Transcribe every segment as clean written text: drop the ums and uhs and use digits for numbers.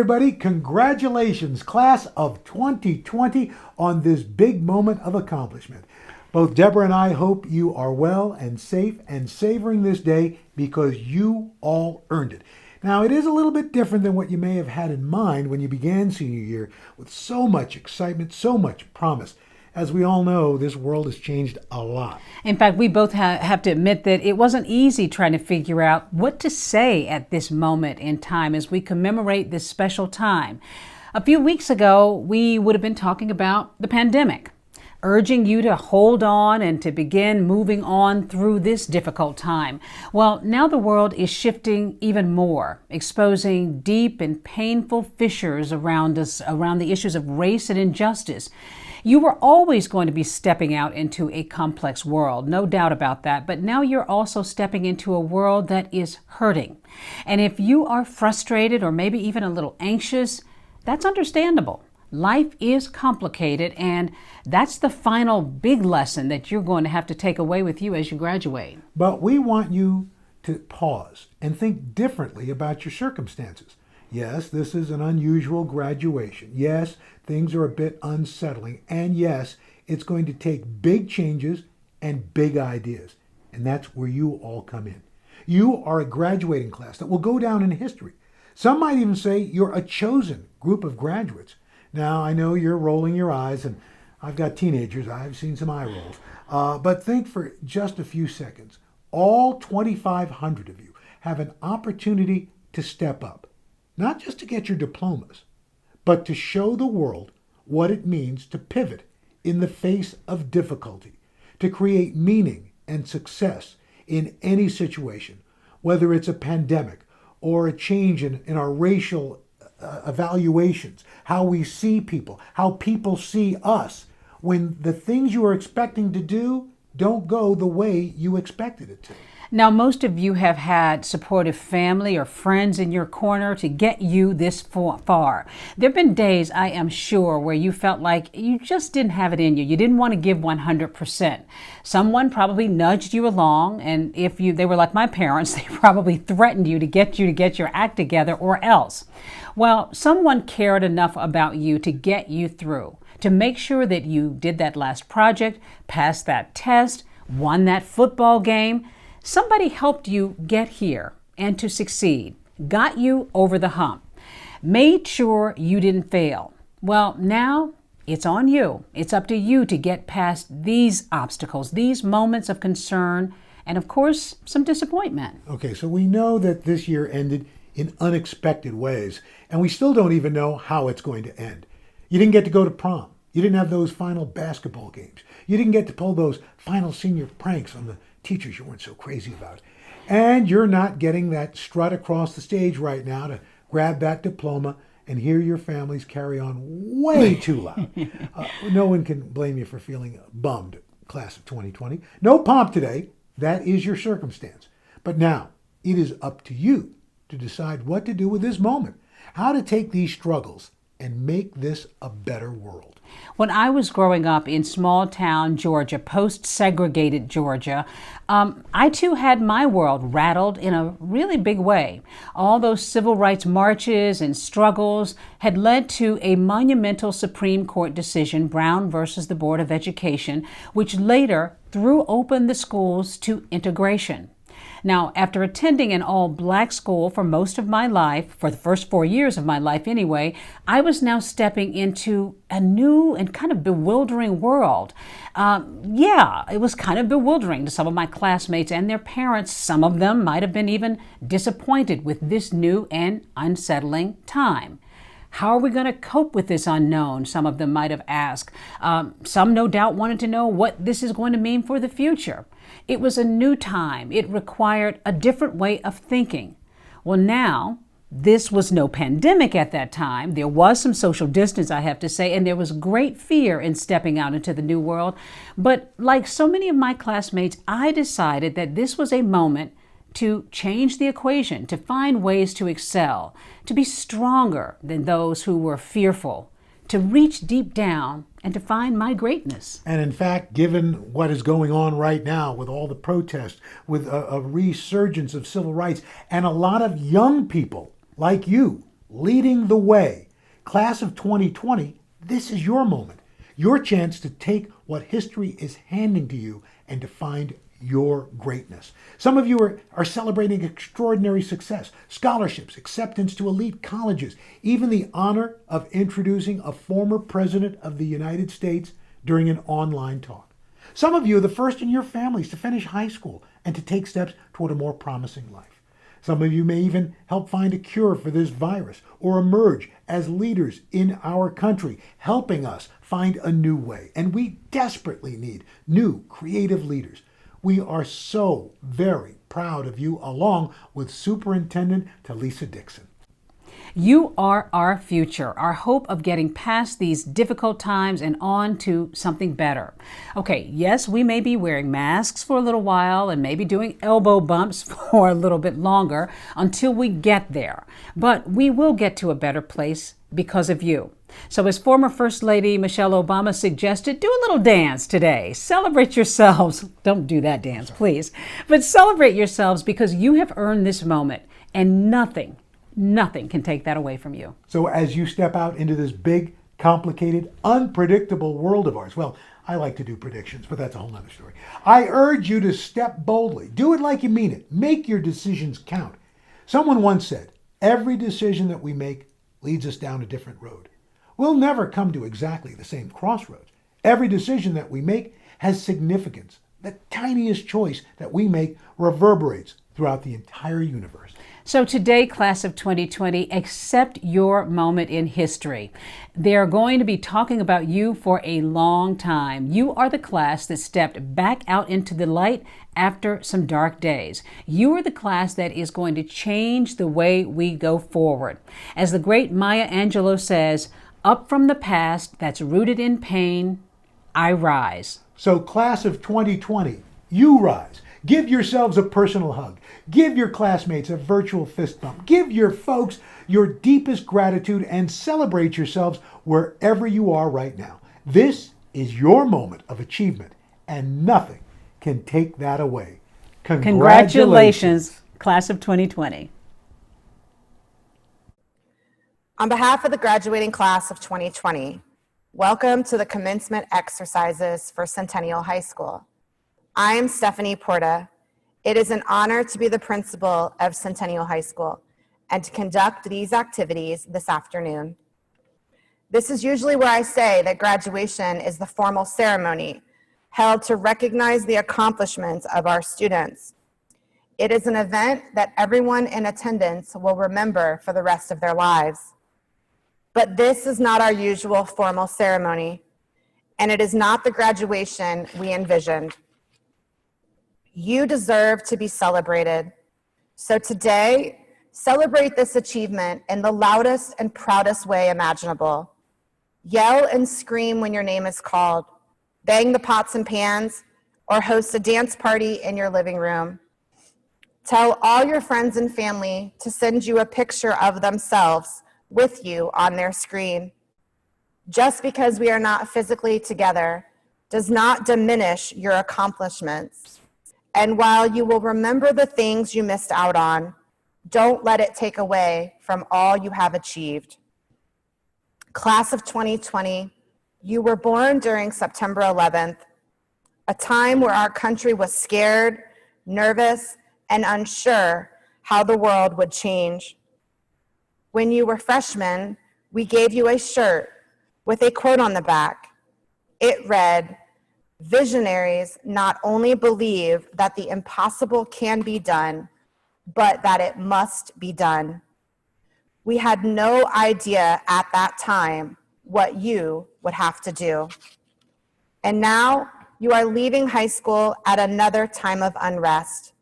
everybody. Congratulations, class of 2020, on this big moment of accomplishment. Both Deborah and I hope you are well and safe and savoring this day because you all earned it. Now, it is a little bit different than what you may have had in mind when you began senior year with so much excitement, so much promise. As we all know, this world has changed a lot. In fact, we both have to admit that it wasn't easy trying to figure out what to say at this moment in time as we commemorate this special time. A few weeks ago, we would have been talking about the pandemic, urging you to hold on and to begin moving on through this difficult time. Well, now the world is shifting even more, exposing deep and painful fissures around us, around the issues of race and injustice. You were always going to be stepping out into a complex world, no doubt about that, but now you're also stepping into a world that is hurting. And if you are frustrated or maybe even a little anxious, that's understandable. Life is complicated, and that's the final big lesson that you're going to have to take away with you as you graduate. But we want you to pause and think differently about your circumstances. Yes, this is an unusual graduation. Yes, things are a bit unsettling. And yes, it's going to take big changes and big ideas. And that's where you all come in. You are a graduating class that will go down in history. Some might even say you're a chosen group of graduates. Now, I know you're rolling your eyes, and I've got teenagers. I've seen some eye rolls. But think for just a few seconds. All 2,500 of you have an opportunity to step up. Not just to get your diplomas, but to show the world what it means to pivot in the face of difficulty, to create meaning and success in any situation, whether it's a pandemic or a change in our racial evaluations, how we see people, how people see us, when the things you are expecting to do don't go the way you expected it to. Now, most of you have had supportive family or friends in your corner to get you this far. There have been days, I am sure, where you felt like you just didn't have it in you. You didn't want to give 100%. Someone probably nudged you along, and if they were like my parents, they probably threatened you to get your act together or else. Well, someone cared enough about you to get you through, to make sure that you did that last project, passed that test, won that football game. Somebody helped you get here and to succeed, got you over the hump, made sure you didn't fail. Well, now it's on you. It's up to you to get past these obstacles, these moments of concern, and of course, some disappointment. Okay, so we know that this year ended in unexpected ways, and we still don't even know how it's going to end. You didn't get to go to prom. You didn't have those final basketball games. You didn't get to pull those final senior pranks on the teachers you weren't so crazy about. And you're not getting that strut across the stage right now to grab that diploma and hear your families carry on way too loud. No one can blame you for feeling bummed, class of 2020. No pomp today. That is your circumstance. But now, it is up to you to decide what to do with this moment, how to take these struggles and make this a better world. When I was growing up in small town Georgia, post-segregated Georgia, I too had my world rattled in a really big way. All those civil rights marches and struggles had led to a monumental Supreme Court decision, Brown versus the Board of Education, which later threw open the schools to integration. Now, after attending an all-black school for most of my life, for the first 4 years of my life anyway, I was now stepping into a new and kind of bewildering world. It was kind of bewildering to some of my classmates and their parents. Some of them might have been even disappointed with this new and unsettling time. How are we going to cope with this unknown? Some of them might have asked. Some no doubt wanted to know what this is going to mean for the future. It was a new time. It required a different way of thinking. Well, now, this was no pandemic at that time. There was some social distance, I have to say, and there was great fear in stepping out into the new world. But like so many of my classmates, I decided that this was a moment to change the equation, to find ways to excel, to be stronger than those who were fearful, to reach deep down and to find my greatness. And in fact, given what is going on right now with all the protests, with a resurgence of civil rights, and a lot of young people like you leading the way. Class of 2020, this is your moment, your chance to take what history is handing to you and to find your greatness. Some of you are celebrating extraordinary success, scholarships, acceptance to elite colleges, even the honor of introducing a former president of the United States during an online talk. Some of you are the first in your families to finish high school and to take steps toward a more promising life. Some of you may even help find a cure for this virus or emerge as leaders in our country, helping us find a new way. And we desperately need new creative leaders. We are so very proud of you, along with Superintendent Talisa Dixon. You are our future, our hope of getting past these difficult times and on to something better. Okay, yes, we may be wearing masks for a little while and maybe doing elbow bumps for a little bit longer until we get there. But we will get to a better place because of you. So as former First Lady Michelle Obama suggested, do a little dance today. Celebrate yourselves. Don't do that dance, please. But celebrate yourselves because you have earned this moment and nothing can take that away from you. So as you step out into this big, complicated, unpredictable world of ours, well, I like to do predictions, but that's a whole other story. I urge you to step boldly. Do it like you mean it. Make your decisions count. Someone once said, every decision that we make leads us down a different road. We'll never come to exactly the same crossroads. Every decision that we make has significance. The tiniest choice that we make reverberates throughout the entire universe. So today, class of 2020, accept your moment in history. They're going to be talking about you for a long time. You are the class that stepped back out into the light after some dark days. You are the class that is going to change the way we go forward. As the great Maya Angelou says, up from the past that's rooted in pain, I rise. So class of 2020, you rise. Give yourselves a personal hug. Give your classmates a virtual fist bump. Give your folks your deepest gratitude and celebrate yourselves wherever you are right now. This is your moment of achievement, and nothing can take that away. Congratulations, class of 2020. On behalf of the graduating class of 2020, welcome to the commencement exercises for Centennial High School. I am Stephanie Porta. It is an honor to be the principal of Centennial High School and to conduct these activities this afternoon. This is usually where I say that graduation is the formal ceremony held to recognize the accomplishments of our students. It is an event that everyone in attendance will remember for the rest of their lives. But this is not our usual formal ceremony, and it is not the graduation we envisioned. You deserve to be celebrated. So today, celebrate this achievement in the loudest and proudest way imaginable. Yell and scream when your name is called. Bang the pots and pans, or host a dance party in your living room. Tell all your friends and family to send you a picture of themselves with you on their screen. Just because we are not physically together does not diminish your accomplishments. And while you will remember the things you missed out on, don't let it take away from all you have achieved. Class of 2020, you were born during September 11th, a time where our country was scared, nervous, and unsure how the world would change. When you were freshmen, we gave you a shirt with a quote on the back. It read, "Visionaries not only believe that the impossible can be done, but that it must be done." We had no idea at that time what you would have to do. And now you are leaving high school at another time of unrest,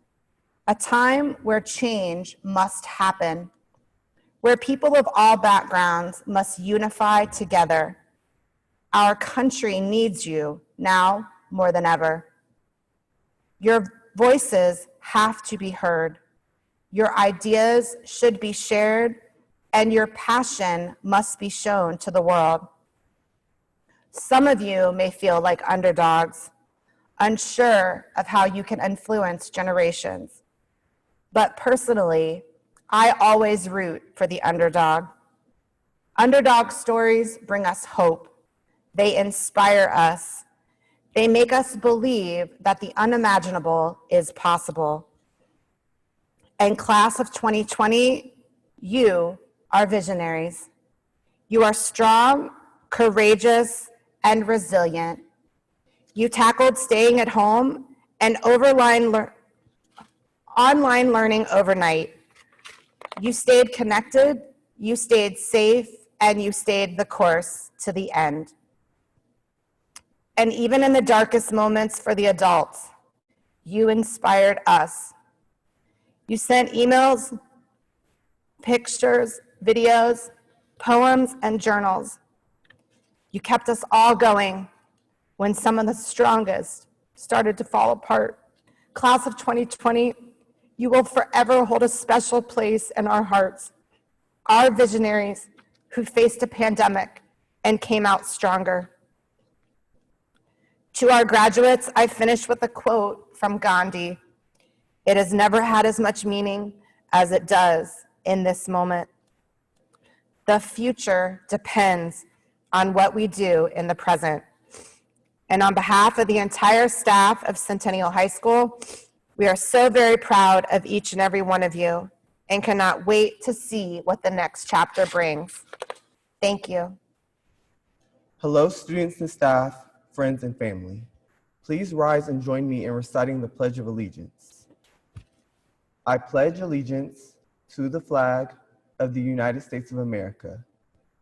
a time where change must happen, where people of all backgrounds must unify together. Our country needs you now more than ever. Your voices have to be heard. Your ideas should be shared, and your passion must be shown to the world. Some of you may feel like underdogs, unsure of how you can influence generations. But personally, I always root for the underdog. Underdog stories bring us hope. They inspire us. They make us believe that the unimaginable is possible. And class of 2020, you are visionaries. You are strong, courageous, and resilient. You tackled staying at home and online learning overnight. You stayed connected, you stayed safe, and you stayed the course to the end. And even in the darkest moments for the adults, you inspired us. You sent emails, pictures, videos, poems, and journals. You kept us all going when some of the strongest started to fall apart. Class of 2020, you will forever hold a special place in our hearts. Our visionaries who faced a pandemic and came out stronger. To our graduates, I finish with a quote from Gandhi. It has never had as much meaning as it does in this moment. The future depends on what we do in the present. And on behalf of the entire staff of Centennial High School, we are so very proud of each and every one of you and cannot wait to see what the next chapter brings. Thank you. Hello, students and staff, friends and family. Please rise and join me in reciting the Pledge of Allegiance. I pledge allegiance to the flag of the United States of America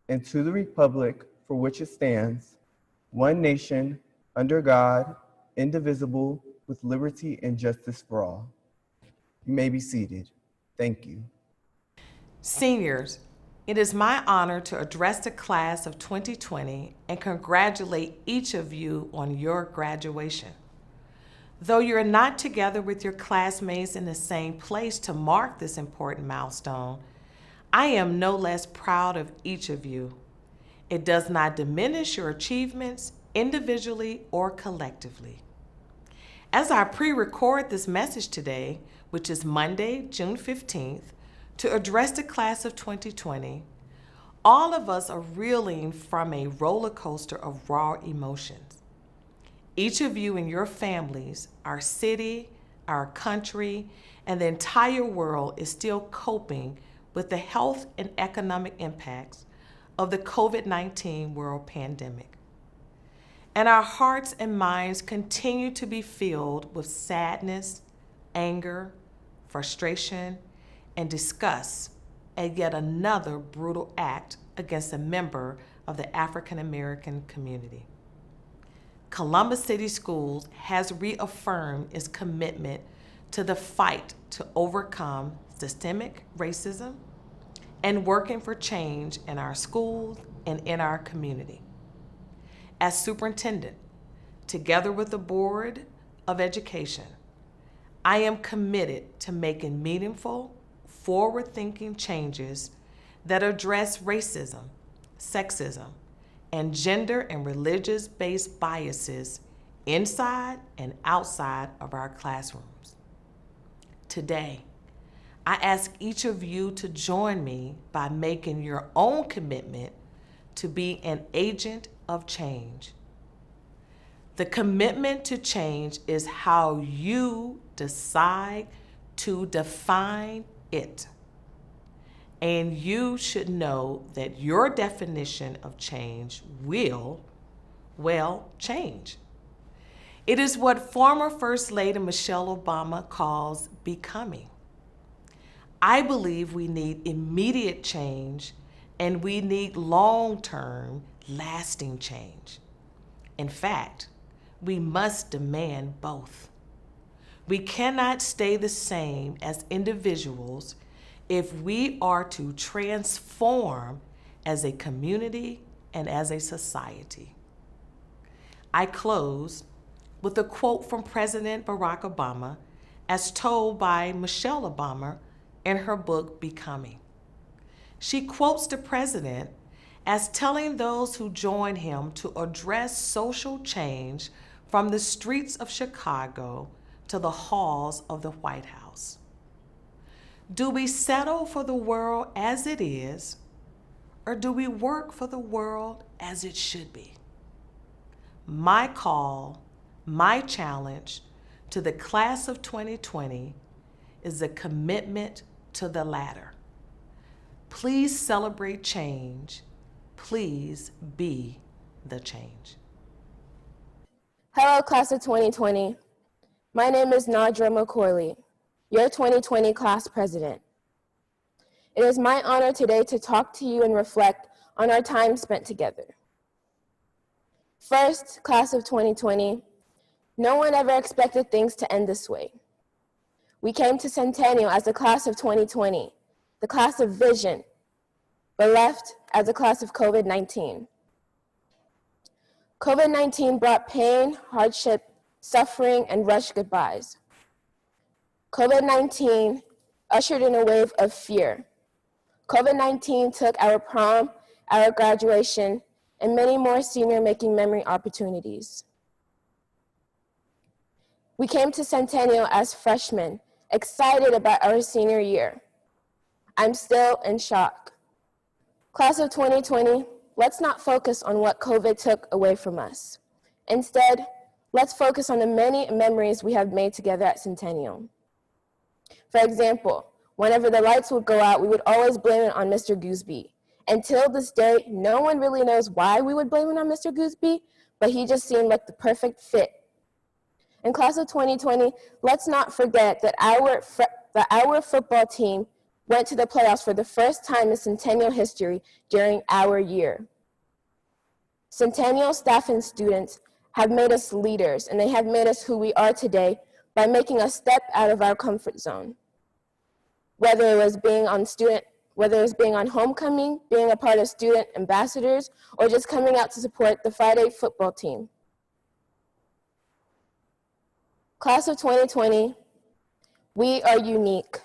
and to the republic for which it stands, one nation, under God, indivisible, with liberty and justice for all. You may be seated. Thank you. Seniors, it is my honor to address the class of 2020 and congratulate each of you on your graduation. Though you're not together with your classmates in the same place to mark this important milestone, I am no less proud of each of you. It does not diminish your achievements individually or collectively. As I pre-record this message today, which is Monday, June 15th, to address the class of 2020, all of us are reeling from a roller coaster of raw emotions. Each of you and your families, our city, our country, and the entire world is still coping with the health and economic impacts of the COVID-19 world pandemic. And our hearts and minds continue to be filled with sadness, anger, frustration, and disgust at yet another brutal act against a member of the African American community. Columbus City Schools has reaffirmed its commitment to the fight to overcome systemic racism and working for change in our schools and in our community. As superintendent, together with the Board of Education, I am committed to making meaningful, forward-thinking changes that address racism, sexism, and gender and religious-based biases inside and outside of our classrooms. Today, I ask each of you to join me by making your own commitment to be an agent of change. The commitment to change is how you decide to define it. And you should know that your definition of change will, well, change. It is what former First Lady Michelle Obama calls becoming. I believe we need immediate change and we need long-term, lasting change. In fact, we must demand both. We cannot stay the same as individuals if we are to transform as a community and as a society. I close with a quote from President Barack Obama as told by Michelle Obama in her book, Becoming. She quotes the president as telling those who join him to address social change from the streets of Chicago to the halls of the White House. Do we settle for the world as it is, or do we work for the world as it should be? My call, my challenge to the class of 2020 is a commitment to the latter. Please celebrate change. Please be the change. Hello, class of 2020. My name is Nadra McCorley, your 2020 class president. It is my honor today to talk to you and reflect on our time spent together. First, class of 2020, no one ever expected things to end this way. We came to Centennial as the class of 2020, the class of vision, but left as a class of COVID-19. COVID-19 brought pain, hardship, suffering, and rushed goodbyes. COVID-19 ushered in a wave of fear. COVID-19 took our prom, our graduation, and many more senior making memory opportunities. We came to Centennial as freshmen, excited about our senior year. I'm still in shock. Class of 2020, let's not focus on what COVID took away from us. Instead, let's focus on the many memories we have made together at Centennial. For example, whenever the lights would go out, we would always blame it on Mr. Gooseby. Until this day, no one really knows why we would blame it on Mr. Gooseby, but he just seemed like the perfect fit. In class of 2020, let's not forget that our football team went to the playoffs for the first time in Centennial history during our year. Centennial staff and students have made us leaders, and they have made us who we are today by making us step out of our comfort zone. Whether it was being on homecoming, being a part of student ambassadors, or just coming out to support the Friday football team. Class of 2020, we are unique.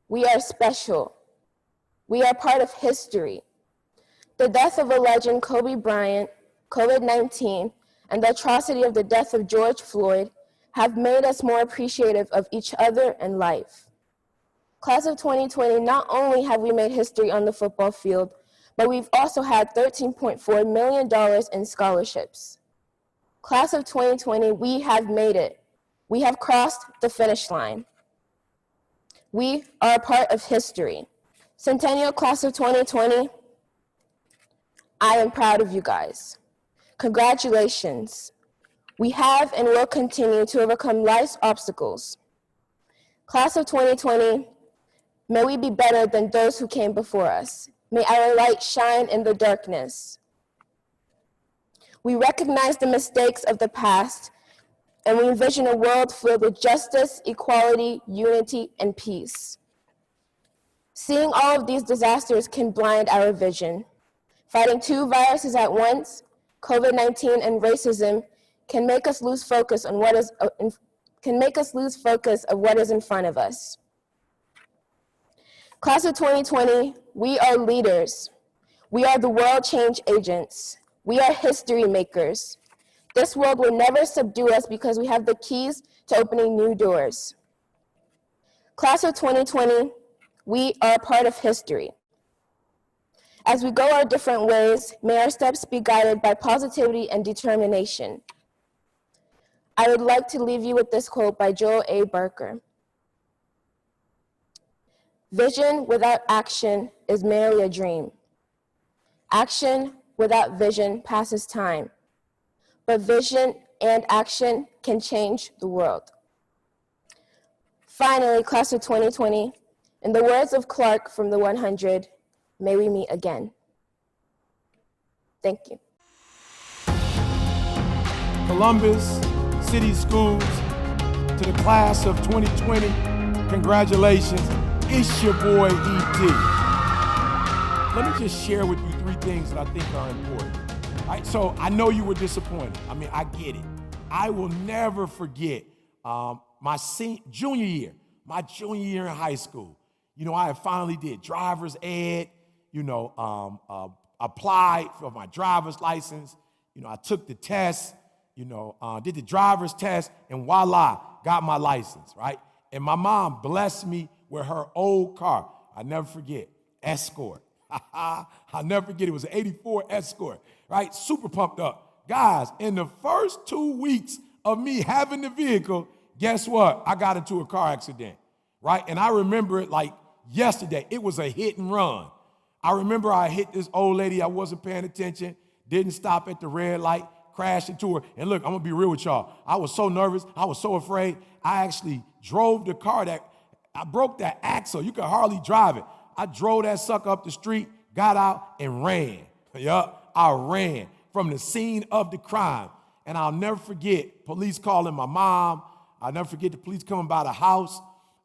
We are special. We are part of history. The death of a legend, Kobe Bryant, COVID-19, and the atrocity of the death of George Floyd have made us more appreciative of each other and life. Class of 2020, not only have we made history on the football field, but we've also had $13.4 million in scholarships. Class of 2020, we have made it. We have crossed the finish line. We are a part of history. Centennial class of 2020, I am proud of you guys. Congratulations. We have and will continue to overcome life's obstacles. Class of 2020, may we be better than those who came before us. May our light shine in the darkness. We recognize the mistakes of the past, and we envision a world filled with justice, equality, unity, and peace. Seeing all of these disasters can blind our vision. Fighting two viruses at once, COVID-19 and racism, can make us lose focus of what is in front of us. Class of 2020, we are leaders. We are the world change agents. We are history makers. This world will never subdue us because we have the keys to opening new doors. Class of 2020, we are a part of history. As we go our different ways, may our steps be guided by positivity and determination. I would like to leave you with this quote by Joel A. Barker. Vision without action is merely a dream. Action without vision passes time. But vision and action can change the world. Finally, class of 2020, in the words of Clark from the 100, may we meet again. Thank you. Columbus City Schools, to the class of 2020, congratulations. It's your boy, E.T. Let me just share with you 3 things that I think are important. All right, so I know you were disappointed. I mean, I get it. I will never forget my junior year in high school. You know, I finally did driver's ed, applied for my driver's license. You know, I took the test, did the driver's test, and voila, got my license, right? And my mom blessed me with her old car. I never forget, Escort. I'll never forget, it was an 84 Escort, right? Super pumped up. Guys, in the first 2 weeks of me having the vehicle, guess what? I got into a car accident, right? And I remember it like yesterday. It was a hit and run. I remember I hit this old lady. I wasn't paying attention, didn't stop at the red light, crashed into her. And look, I'm going to be real with y'all. I was so nervous. I was so afraid. I actually drove the car I broke that axle. You could hardly drive it. I drove that sucker up the street, got out, and ran. Yup, I ran from the scene of the crime. And I'll never forget police calling my mom. I'll never forget the police coming by the house.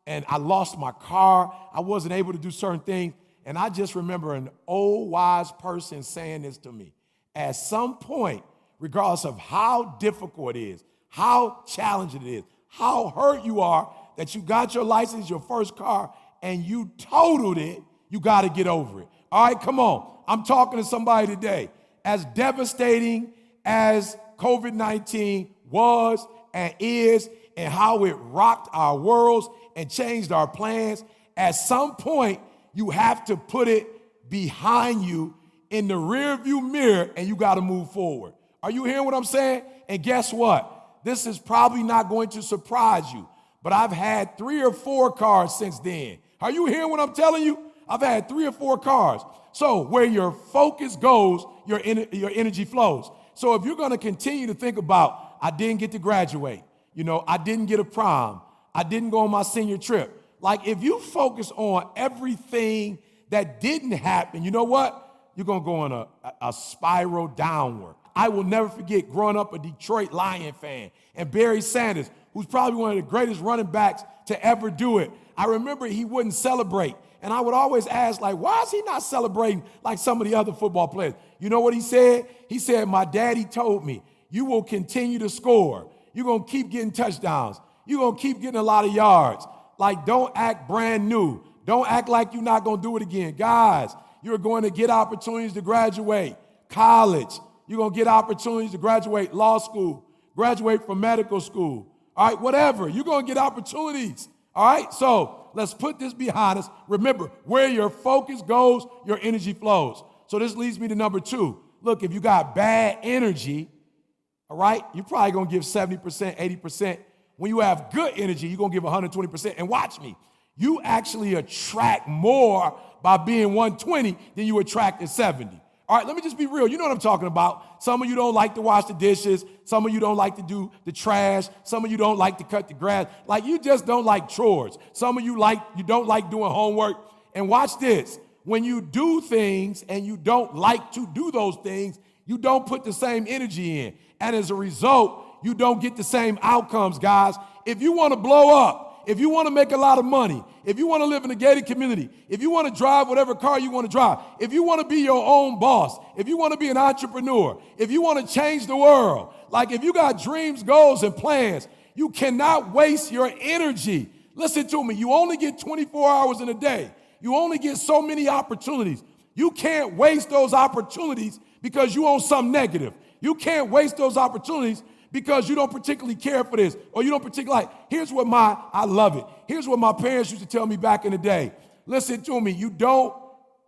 And I lost my car. I wasn't able to do certain things. And I just remember an old wise person saying this to me. At some point, regardless of how difficult it is, how challenging it is, how hurt you are that you got your license, your first car, and you totaled it, you got to get over it. All right, come on. I'm talking to somebody today. As devastating as COVID-19 was and is, and how it rocked our worlds and changed our plans, at some point, you have to put it behind you in the rearview mirror, and you got to move forward. Are you hearing what I'm saying? And guess what? This is probably not going to surprise you, but I've had 3 or 4 cars since then. Are you hearing what I'm telling you? I've had 3 or 4 cars. So where your focus goes, your energy flows. So if you're going to continue to think about, I didn't get to graduate, I didn't get a prom, I didn't go on my senior trip. Like if you focus on everything that didn't happen, you know what? You're going to go on a spiral downward. I will never forget growing up a Detroit Lion fan and Barry Sanders, who's probably one of the greatest running backs to ever do it. I remember he wouldn't celebrate. And I would always ask, like, why is he not celebrating like some of the other football players? You know what he said? He said, my daddy told me, you will continue to score. You're going to keep getting touchdowns. You're going to keep getting a lot of yards. Like, don't act brand new. Don't act like you're not going to do it again. Guys, you're going to get opportunities to graduate college. You're going to get opportunities to graduate law school, graduate from medical school. All right, whatever. You're going to get opportunities. All right, so let's put this behind us. Remember, where your focus goes, your energy flows. So this leads me to number 2. Look, if you got bad energy, all right, you're probably going to give 70%, 80%. When you have good energy, you're going to give 120%. And watch me, you actually attract more by being 120 than you attract at 70. All right, let me just be real. You know what I'm talking about. Some of you don't like to wash the dishes. Some of you don't like to do the trash. Some of you don't like to cut the grass. Like you just don't like chores. Some of you don't like doing homework. And watch this. When you do things and you don't like to do those things, you don't put the same energy in. And as a result, you don't get the same outcomes, guys. If you want to blow up, if you want to make a lot of money, if you want to live in a gated community, if you want to drive whatever car you want to drive, if you want to be your own boss, if you want to be an entrepreneur, if you want to change the world, like if you got dreams, goals, and plans, you cannot waste your energy. Listen to me. You only get 24 hours in a day. You only get so many opportunities. You can't waste those opportunities because you own something negative. You can't waste those opportunities because you don't particularly care for this or you don't particularly like. I love it. Here's what my parents used to tell me back in the day. Listen to me. You don't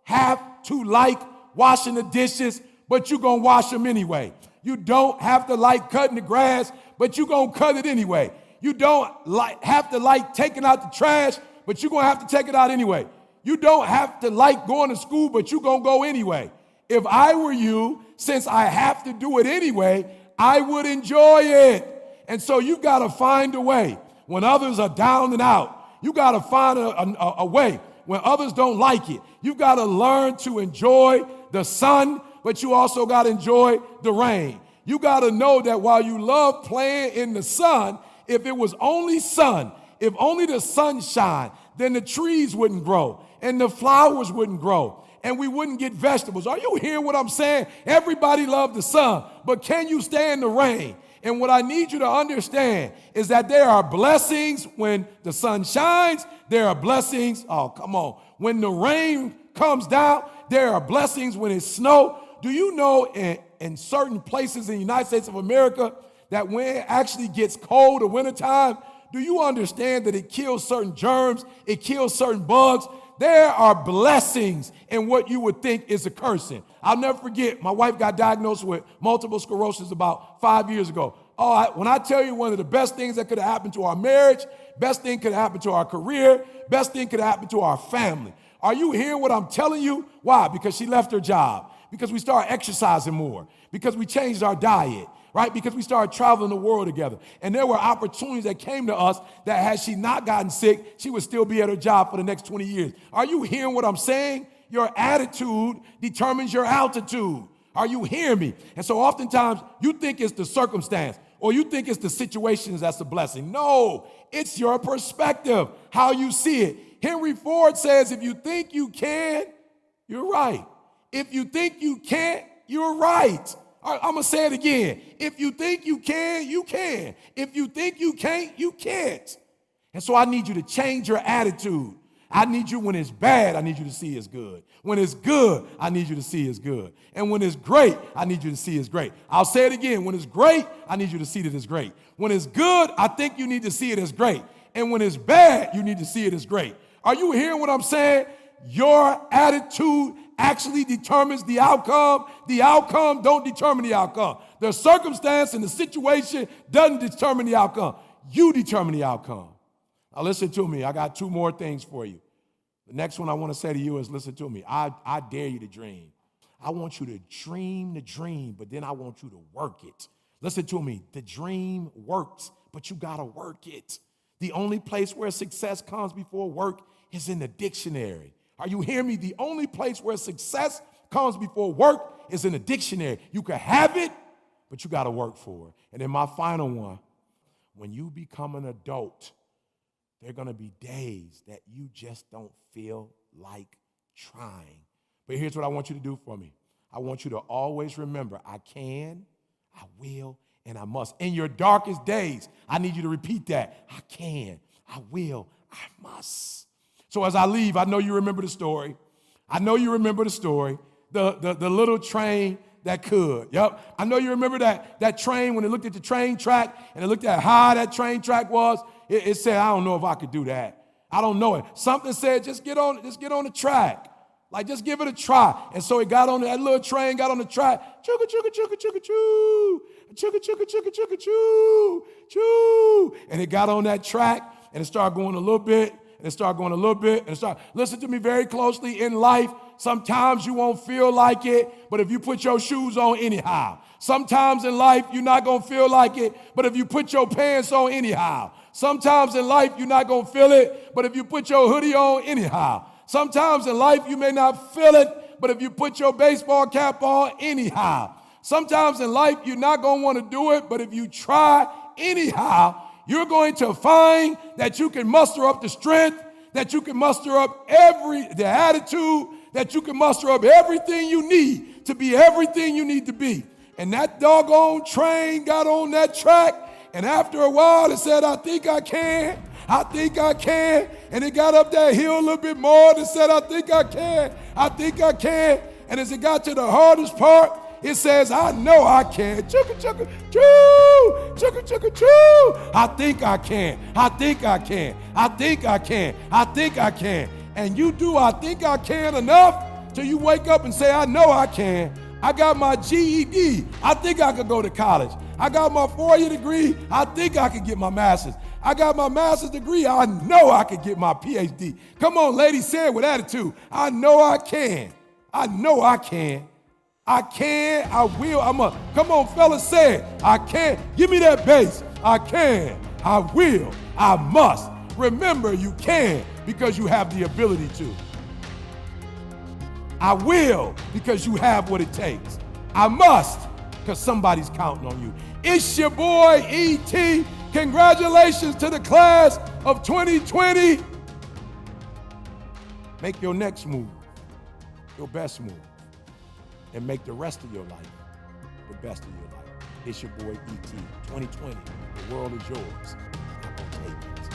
have to like washing the dishes, but you're going to wash them anyway. You don't have to like cutting the grass, but you're going to cut it anyway. You don't have to like taking out the trash, but you're going to have to take it out anyway. You don't have to like going to school, but you're going to go anyway. If I were you, since I have to do it anyway, I would enjoy it. And so you've got to find a way. When others are down and out, you got to find a way. When others don't like it, you've got to learn to enjoy the sun, but you also got to enjoy the rain. You got to know that while you love playing in the sun, if it was only sun, if only the sun shine, then the trees wouldn't grow and the flowers wouldn't grow and we wouldn't get vegetables. Are you hearing what I'm saying? Everybody loves the sun, but can you stand the rain? And what I need you to understand is that there are blessings when the sun shines. There are blessings, when the rain comes down. There are blessings when it snows. Do you know in certain places in the United States of America that when it actually gets cold or wintertime, do you understand that it kills certain germs, it kills certain bugs, there are blessings in what you would think is a cursing. I'll never forget, my wife got diagnosed with multiple sclerosis about 5 years ago. When I tell you one of the best things that could have happened to our marriage, best thing could have happened to our career, best thing could have happened to our family. Are you hearing what I'm telling you? Why? Because she left her job, because we started exercising more, because we changed our diet, right? Because we started traveling the world together. And there were opportunities that came to us that had she not gotten sick, she would still be at her job for the next 20 years. Are you hearing what I'm saying? Your attitude determines your altitude. Are you hearing me? And so oftentimes you think it's the circumstance or you think it's the situations that's a blessing. No, it's your perspective, how you see it. Henry Ford says, if you think you can, you're right. If you think you can't, you're right. I'm going to say it again. If you think you can, you can. If you think you can't, you can't. And so I need you to change your attitude. I need you, when it's bad, I need you to see it's good. When it's good, I need you to see it's good. And when it's great, I need you to see it's great. I'll say it again. When it's great, I need you to see that it's great. When it's good, I think you need to see it as great. And when it's bad, you need to see it as great. Are you hearing what I'm saying? Your attitude actually determines the outcome. The outcome don't determine the outcome. The circumstance and the situation doesn't determine the outcome. You determine the outcome. Now listen to me. I got two more things for you. The next one I want to say to you is, listen to me. I dare you to dream. I want you to dream the dream, but then I want you to work it. Listen to me. The dream works, but you got to work it. The only place where success comes before work is in the dictionary. Are you hearing me? The only place where success comes before work is in the dictionary. You can have it, but you got to work for it. And then my final one, when you become an adult, there are going to be days that you just don't feel like trying. But here's what I want you to do for me. I want you to always remember, I can, I will, and I must. In your darkest days, I need you to repeat that. I can, I will, I must. So as I leave, I know you remember the story. I know you remember the story. The little train that could. Yep. I know you remember that train when it looked at the train track and it looked at how high that train track was. It said, I don't know if I could do that. I don't know it. Something said, just get on the track. Like, just give it a try. And so it got on, that little train got on the track. Chugga, chugga, chugga, chugga, choo. Chugga, chugga, chugga, chugga, choo. Choo. And it got on that track and it started going a little bit. And it started going a little bit. And it started, listen to me very closely. In life, sometimes you won't feel like it, but if you put your shoes on anyhow. Sometimes in life, you're not going to feel like it, but if you put your pants on anyhow. Sometimes in life, you're not going to feel it, but if you put your hoodie on anyhow. Sometimes in life, you may not feel it, but if you put your baseball cap on anyhow. Sometimes in life, you're not going to want to do it, but if you try anyhow, you're going to find that you can muster up the strength, that you can muster up the attitude, that you can muster up everything you need to be everything you need to be. And that doggone train got on that track, and after a while it said, I think I can. I think I can. And it got up that hill a little bit more and it said, I think I can. I think I can. And as it got to the hardest part, it says, I know I can. Chugga, chugga, choo. Chugga, chugga, choo. I think I can. I think I can. I think I can. I think I can. And you do I think I can enough till you wake up and say, I know I can. I got my GED. I think I could go to college. I got my 4-year degree. I think I could get my master's. I got my master's degree. I know I could get my PhD. Come on, ladies, say it with attitude. I know I can. I know I can. I can, I will, come on, fellas, say it. I can. Give me that bass. I can, I will, I must. Remember, you can because you have the ability to. I will because you have what it takes. I must because somebody's counting on you. It's your boy, E.T. Congratulations to the class of 2020. Make your next move your best move. And make the rest of your life the best of your life. It's your boy, E.T. 2020. The world is yours. I'm going to take it.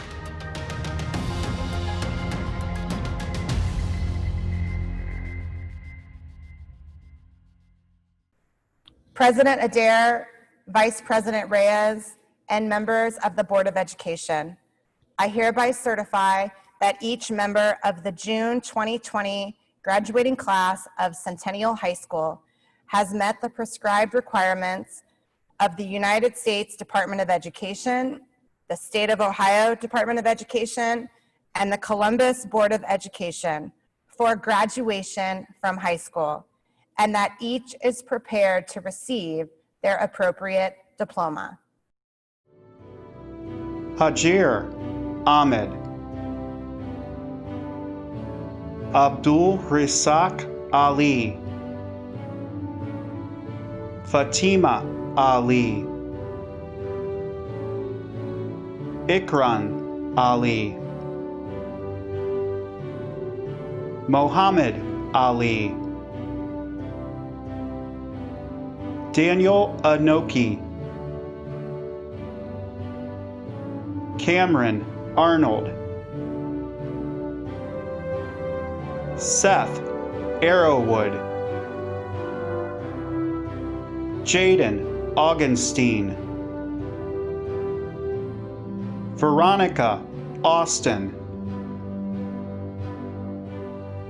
President Adair, Vice President Reyes, and members of the Board of Education, I hereby certify that each member of the June 2020 graduating class of Centennial High School has met the prescribed requirements of the United States Department of Education, the State of Ohio Department of Education, and the Columbus Board of Education for graduation from high school, and that each is prepared to receive their appropriate diploma. Hajir Ahmed, Abdul Rasak Ali, Fatima Ali, Ikran Ali, Mohammed Ali, Daniel Anoki, Cameron Arnold, Seth Arrowwood, Jaden Augenstein, Veronica Austin,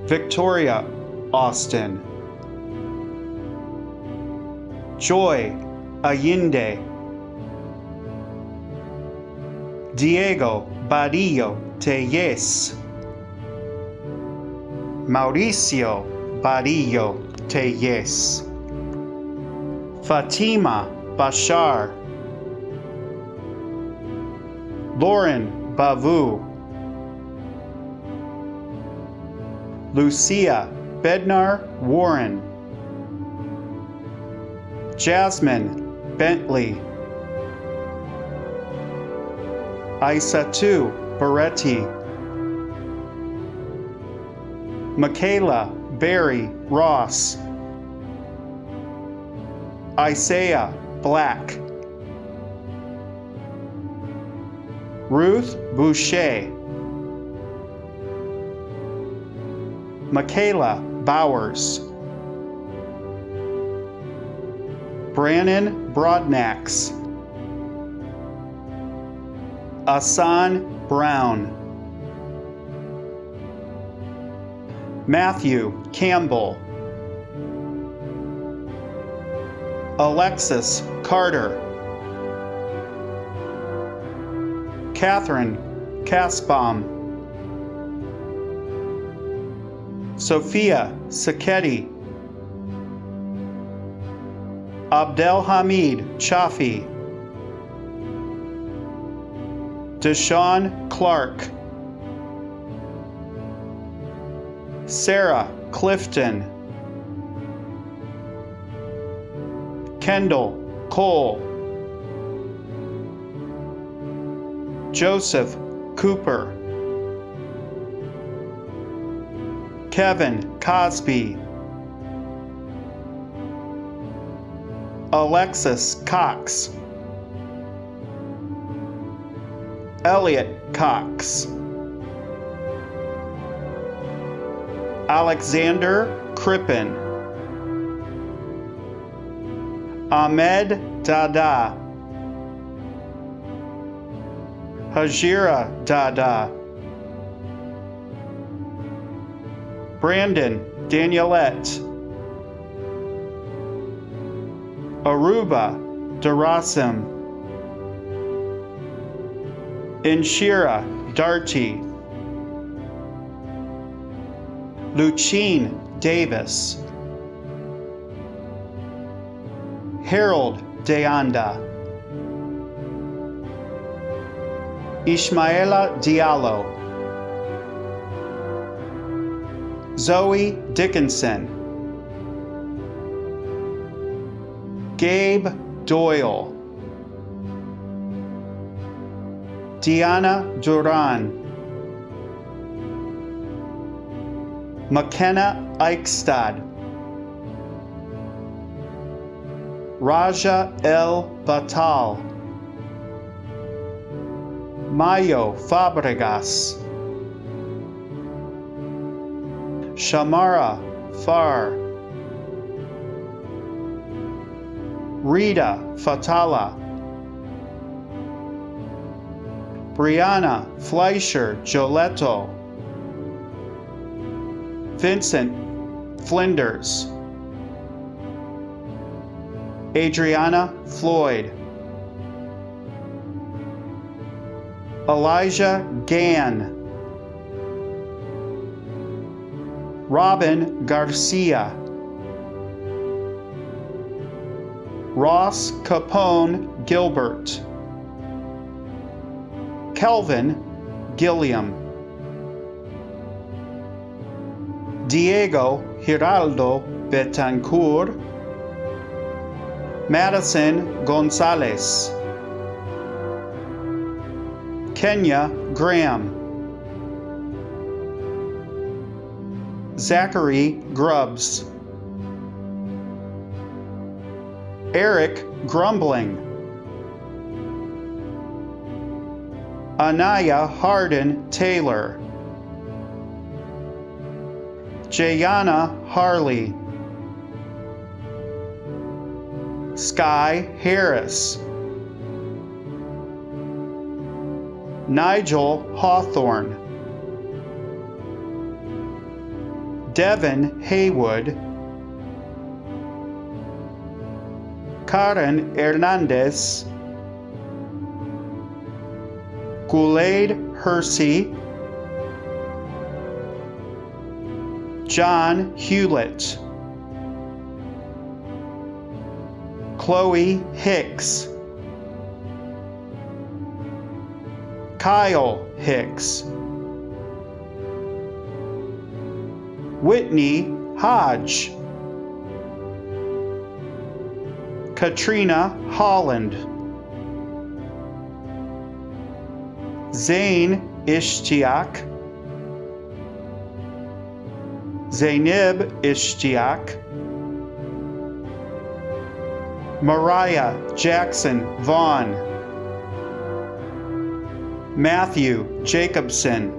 Victoria Austin, Joy Allende, Diego Badillo Tellez, Mauricio Badillo Tellez, Fatima Bashar, Lauren Bavu, Lucia Bednar Warren, Jasmine Bentley, Aisatu Baretti, Michaela Barry Ross, Isaiah Black, Ruth Boucher, Michaela Bowers, Brannon Broadnax, Asan Brown, Matthew Campbell, Alexis Carter, Catherine Kasbaum, Sophia Sacchetti, Abdelhamid Chafi, Deshaun Clark, Sarah Clifton, Kendall Cole, Joseph Cooper, Kevin Cosby, Alexis Cox, Elliot Cox, Alexander Crippen, Ahmed Dada, Hajira Dada, Brandon Danielette, Aruba Darasim, Inshira Darty, Lucine Davis, Harold Deanda, Ishmaela Diallo, Zoe Dickinson, Gabe Doyle, Diana Duran, McKenna Eichstad, Raja El Batal, Mayo Fabregas, Shamara Far, Rita Fatala, Brianna Fleischer Gioletto, Vincent Flinders, Adriana Floyd, Elijah Gann, Robin Garcia, Ross Capone Gilbert, Kelvin Gilliam, Diego Giraldo Betancourt, Madison Gonzalez, Kenya Graham, Zachary Grubbs, Eric Grumbling, Anaya Hardin Taylor, Jayana Harley, Sky Harris, Nigel Hawthorne, Devin Haywood, Karen Hernandez, Gulaid Hersey, John Hewlett, Chloe Hicks, Kyle Hicks, Whitney Hodge, Katrina Holland, Zane Ishtiak, Zainib Ishtiak, Mariah Jackson Vaughn, Matthew Jacobson,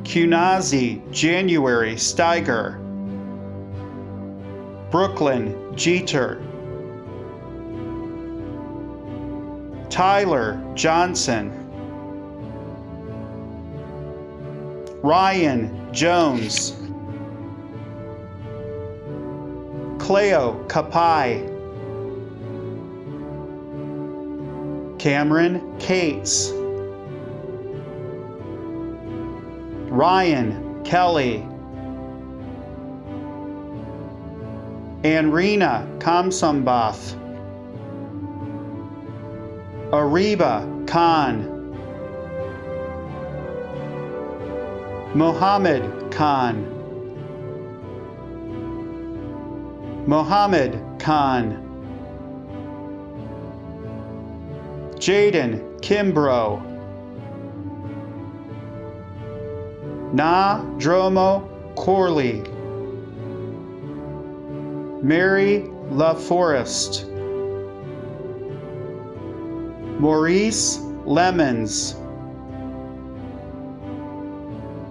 Kunazi January Steiger, Brooklyn Jeter, Tyler Johnson, Ryan Jones, Cleo Kapai, Cameron Cates, Ryan Kelly, Anrina Kamsambath, Ariba Khan, Mohammed Khan, Mohammed Khan, Jaden Kimbrough, Na Dromo Corley, Mary LaForest, Maurice Lemons,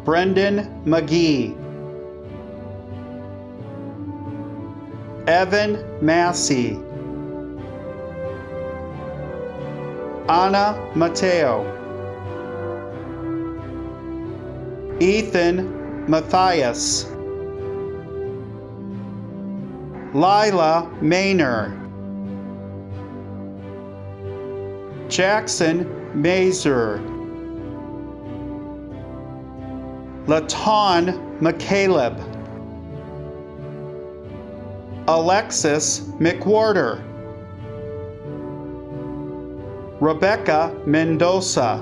Brendan McGee, Evan Massey, Anna Mateo, Ethan Matthias, Lila Maynor, Jackson Mazer, Laton McCaleb, Alexis McWhorter, Rebecca Mendoza,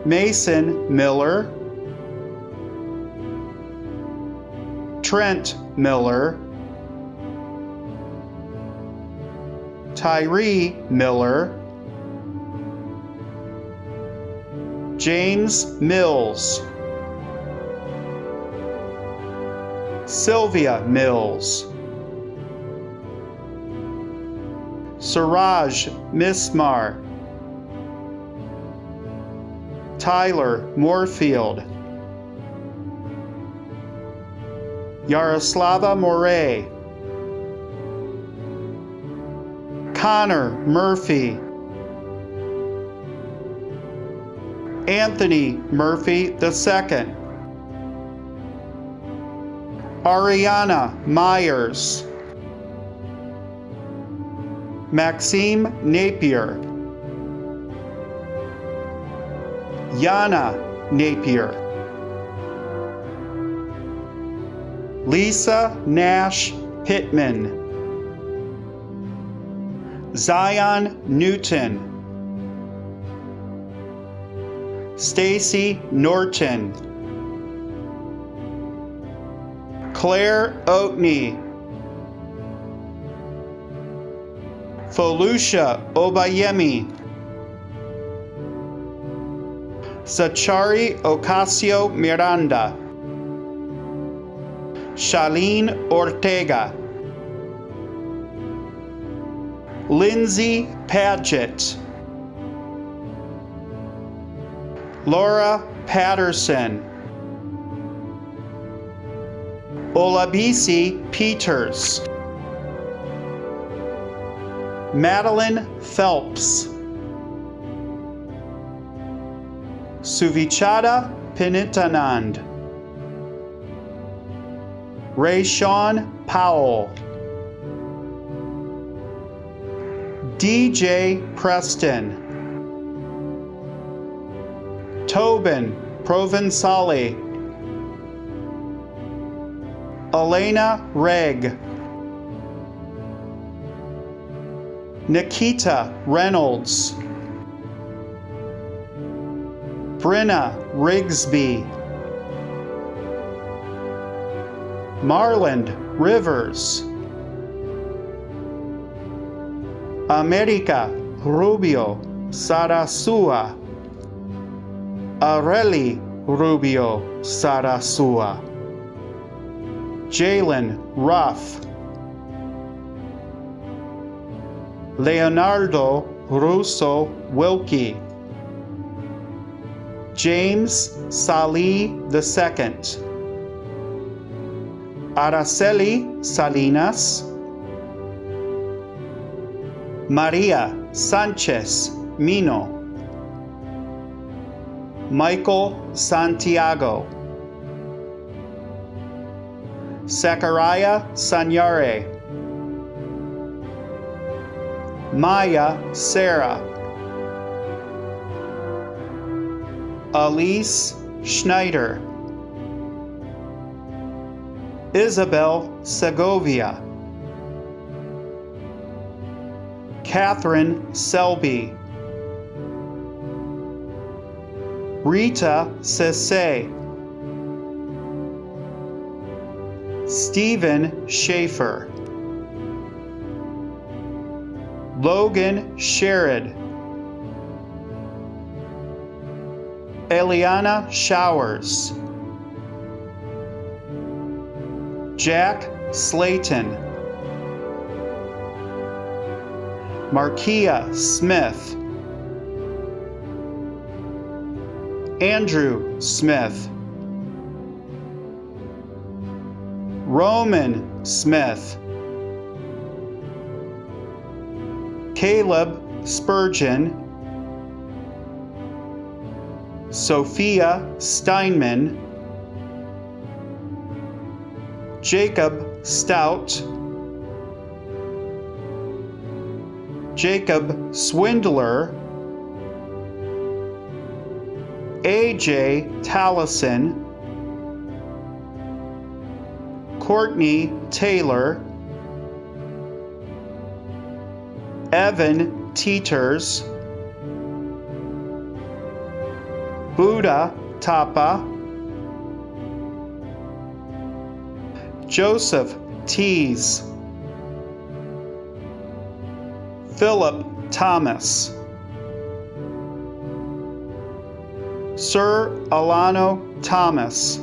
Mason Miller, Trent Miller, Tyree Miller, James Mills, Sylvia Mills, Siraj Mismar, Tyler Moorfield, Yaroslava Moray, Connor Murphy, Anthony Murphy II, Ariana Myers, Maxime Napier, Yana Napier, Lisa Nash Pittman, Zion Newton, Stacy Norton, Claire Oatney, Felucia Obayemi, Sachari Ocasio Miranda, Shalene Ortega, Lindsay Padgett, Laura Patterson, Olabisi Peters, Madeline Phelps, Suvichada Pinitanand, Rayshawn Powell, DJ Preston, Tobin Provenzali, Elena Reg, Nikita Reynolds, Brenna Rigsby, Marland Rivers, America Rubio Sarasua, Areli Rubio Sarasua, Jalen Ruff, Leonardo Russo Wilkie, James Salih II, Araceli Salinas, Maria Sanchez Mino, Michael Santiago, Zachariah Sanyare, Maya Sarah, Elise Schneider, Isabel Segovia, Catherine Selby, Rita Sese, Stephen Schaefer, Logan Sherrod, Eliana Showers, Jack Slayton, Markia Smith, Andrew Smith, Roman Smith, Caleb Spurgeon, Sophia Steinman, Jacob Stout, Jacob Swindler, AJ Tallison, Courtney Taylor, Evan Teeters, Buddha Tapa, Joseph Tees, Philip Thomas, Sir Alano Thomas,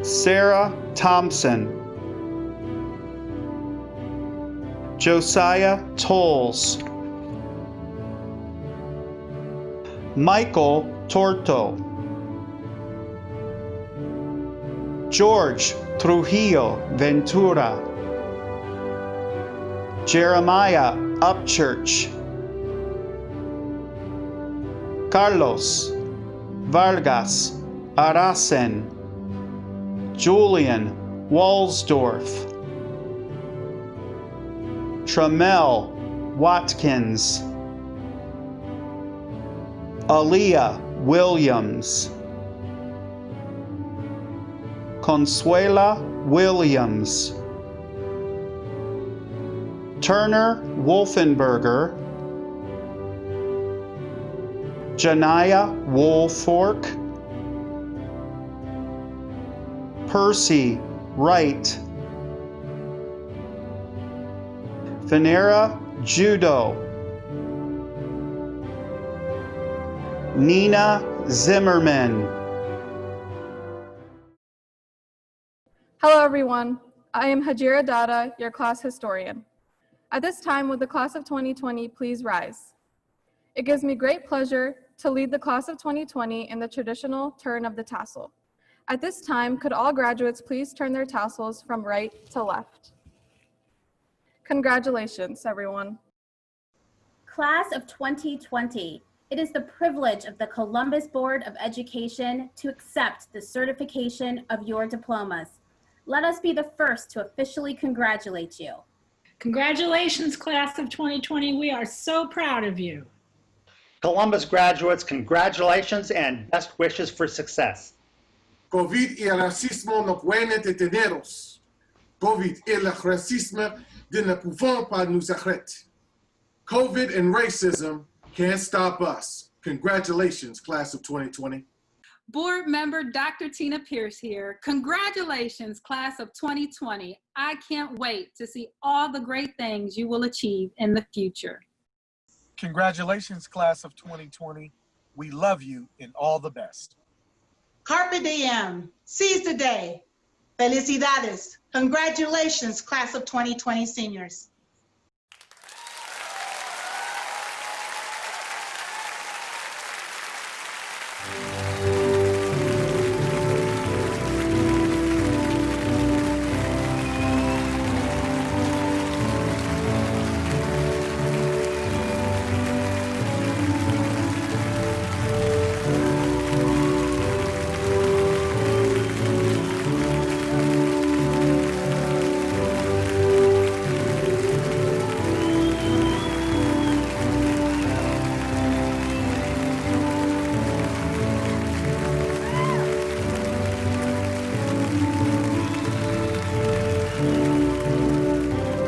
Sarah Thompson, Josiah Tolles, Michael Torto, George Trujillo Ventura, Jeremiah Upchurch, Carlos, Vargas, Aracen, Julian, Walsdorf, Trammell, Watkins, Aaliyah Williams, Consuela Williams, Turner Wolfenberger, Janaya Woolfork, Percy Wright, Venera Judo, Nina Zimmerman. Hello, everyone. I am Hajira Dada, your class historian. At this time, would the class of 2020 please rise? It gives me great pleasure to lead the class of 2020 in the traditional turn of the tassel. At this time, could all graduates please turn their tassels from right to left? Congratulations, everyone. Class of 2020, it is the privilege of the Columbus Board of Education to accept the certification of your diplomas. Let us be the first to officially congratulate you. Congratulations, class of 2020. We are so proud of you. Columbus graduates, congratulations and best wishes for success. COVID y el racismo no pueden detenernos. COVID y el racismo ne pouvons pas nous arrêter. COVID and racism can't stop us. Congratulations, class of 2020. Board member Dr. Tina Pierce here. Congratulations, class of 2020. I can't wait to see all the great things you will achieve in the future. Congratulations, class of 2020. We love you and all the best. Carpe diem, seize the day. Felicidades. Congratulations, class of 2020 seniors.